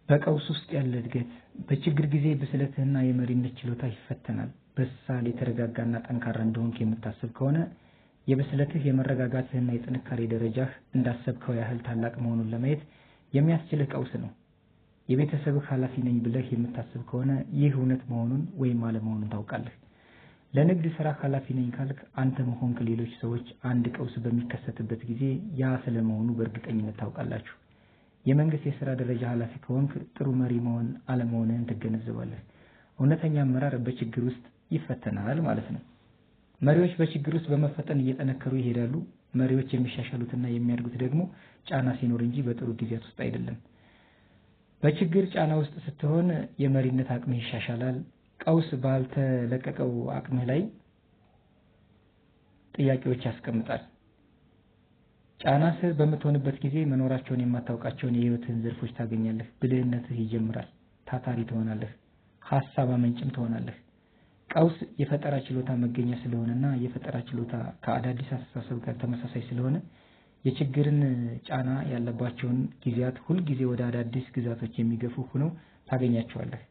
በቀውስ ውስጥ ያለ እድገት በችግር ጊዜ ብስለትህና የመሪነት ችሎታ ይፈተናል። በሳል የተረጋጋና ጠንካራ እንደሆንክ የምታስብ ከሆነ የብስለትህ የመረጋጋትህና የጥንካሬ ደረጃህ እንዳሰብከው ያህል ታላቅ መሆኑን ለማየት የሚያስችልህ ቀውስ ነው። የቤተሰብህ ኃላፊ ነኝ ብለህ የምታስብ ከሆነ ይህ እውነት መሆኑን ወይም አለመሆኑን ታውቃለህ። ለንግድ ስራ ኃላፊ ነኝ ካልክ አንተም ሆንክ ሌሎች ሰዎች አንድ ቀውስ በሚከሰትበት ጊዜ ያ ስለመሆኑ በእርግጠኝነት ታውቃላችሁ። የመንግስት የሥራ ደረጃ ኃላፊ ከሆንክ ጥሩ መሪ መሆን አለመሆንህን ትገነዘባለህ። እውነተኛ አመራር በችግር ውስጥ ይፈተናል ማለት ነው። መሪዎች በችግር ውስጥ በመፈተን እየጠነከሩ ይሄዳሉ። መሪዎች የሚሻሻሉትና የሚያድጉት ደግሞ ጫና ሲኖር እንጂ በጥሩ ጊዜያት ውስጥ አይደለም። በችግር ጫና ውስጥ ስትሆን የመሪነት አቅምህ ይሻሻላል። ቀውስ ባልተለቀቀው አቅምህ ላይ ጥያቄዎች ያስቀምጣል። ጫና ስር በምትሆንበት ጊዜ መኖራቸውን የማታውቃቸውን የህይወትህን ዘርፎች ታገኛለህ። ብልህነትህ ይጀምራል። ታታሪ ትሆናለህ። ሐሳብ አመንጭም ትሆናለህ። ቀውስ የፈጠራ ችሎታ መገኛ ስለሆነና የፈጠራ ችሎታ ከአዳዲስ አስተሳሰብ ጋር ተመሳሳይ ስለሆነ የችግርን ጫና ያለባቸውን ጊዜያት ሁል ጊዜ ወደ አዳዲስ ግዛቶች የሚገፉ ሆነው ታገኛቸዋለህ።